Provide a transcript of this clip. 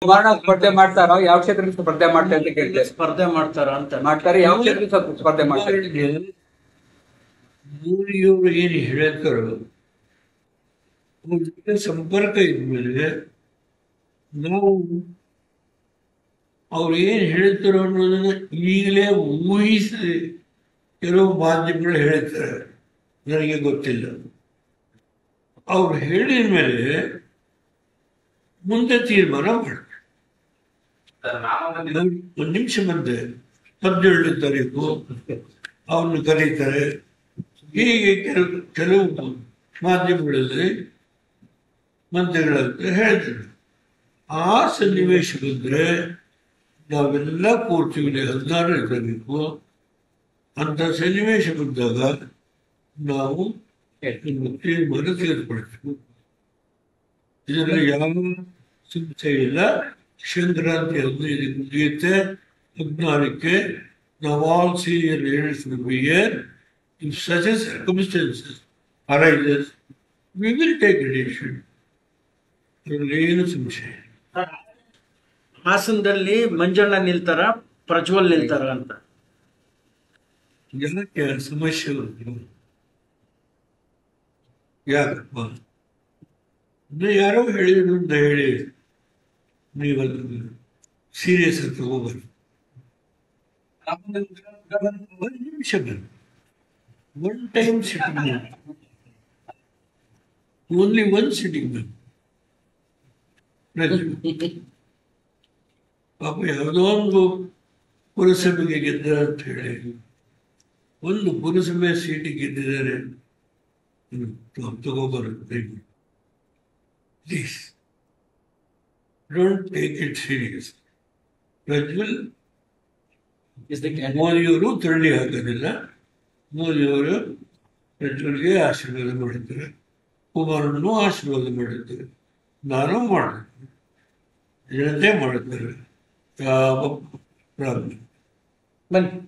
ಕುಮಾರಣ್ಣ ಸ್ಪರ್ಧೆ ಮಾಡ್ತಾರೋ ಯಾವ ಕ್ಷೇತ್ರಕ್ಕೆ ಸ್ಪರ್ಧೆ ಮಾಡ್ತಾರೆ ಅಂತ ಕೇಳಿದೆ. ಸ್ಪರ್ಧೆ ಮಾಡ್ತಾರ ಅಂತ ಮಾಡ್ತಾರೆ, ಯಾವ ಕ್ಷೇತ್ರಕ್ಕೆ ಸ್ಪರ್ಧೆ ಮಾಡ್ತಾರೆ? ಇವರು ಏನು ಹೇಳ್ತಾರೋ ಅವ್ರ ಜೊತೆ ಸಂಪರ್ಕ ಇದ್ಮೇಲೆ ನಾವು ಅವ್ರು ಏನು ಹೇಳ್ತಾರೋ ಅನ್ನೋದನ್ನ ಈಗಲೇ ಊಹಿಸಿ ಕೆಲವು ಮಾಧ್ಯಮಗಳು ಹೇಳ್ತಾರೆ, ನನಗೆ ಗೊತ್ತಿಲ್ಲ. ಅವ್ರು ಹೇಳಿದ ಮೇಲೆ ಮುಂದೆ ತೀರ್ಮಾನ ಮಾಡ್ತಾರೆ. ಒಂದು ನಿಮಿಷ ಮುಂದೆ 17ನೇ ತಾರೀಕು ಅವನು ಕರೀತಾರೆ. ಹೀಗೆ ಕೆಲವು ಮಾಧ್ಯಮಗಳಲ್ಲಿ ಮಂತ್ರಿಗಳಂತ ಹೇಳ್ತಾರೆ. ಆ ಸನ್ನಿವೇಶ ಬಂದರೆ ನಾವೆಲ್ಲ ಕೂರ್ತೀವಿ, 16ನೇ ತಾರೀಕು. ಅಂತ ಸನ್ನಿವೇಶ ಬಂದಾಗ ನಾವು ತೀರ್ಮಾನ ತೆಗೆದುಕೊಳ್ತೀವಿ. ಇದರಲ್ಲಿ ಯಾವ ಚಿಂತೆ ಇಲ್ಲ. ಸಂಕ್ರಾಂತಿ 15ಕ್ಕೆ ಮುಗಿಯುತ್ತೆ, 16ಕ್ಕೆ ನಾವು all senior leaders will be here. If such a circumstances arises, we will take a decision. ಅದರಲ್ಲಿ ಏನು ಸಂಶಯ? ಹಾಸನದಲ್ಲಿ ಮಂಜಣ್ಣ ನಿಲ್ತಾರ, ಪ್ರಜ್ವಲ್ ನಿಲ್ತಾರ ಅಂತ ಯಾಕೆ ಸಮಸ್ಯೆ ಉಂಟು? ಯಾಕಪ್ಪ ಯಾರೋ ಹೇಳಿದ್ರು ಅಂತ ಹೇಳಿ ನೀವಲ್ಲಿ ಸೀರಿಯಸ್ ಅಂತ ತಗೋಬಾರ್ದು. ಒಂದು ನಿಮಿಷ ಬನ್ನಿ, one time sitting, only one sitting ಬನ್ನಿ. ಪಾಪ ಯಾವುದೋ ಒಂದು ಪುರಸಭೆಗೆ ಗೆದ್ದ ಅಂತ ಹೇಳಿ ಒಂದು ಪುರಸಭೆ ಸೀಟಿಗೆ ಗೆದ್ದಿದ್ದಾರೆ ತಗೋಬಾರದು. Please don't take it serious. Prajwal ಮೋದಿಯವರು ತಿರುಳಿ ಹಾಕೋದಿಲ್ಲ. ಮೋದಿಯವರು ಪ್ರಜ್ವಲ್ಗೆ ಆಶೀರ್ವಾದ ಮಾಡಿದ್ದಾರೆ, ಕುಮಾರಣ್ಣನು ಆಶೀರ್ವಾದ ಮಾಡಿದ್ದಾರೆ, ನಾನು ಮಾಡಿದ್ದೆ, ಜನತೆ ಮಾಡಿದ್ದಾರೆ. ಯಾವ ಪ್ರಾಬ್ಲಮ್? ಬನ್ನಿ.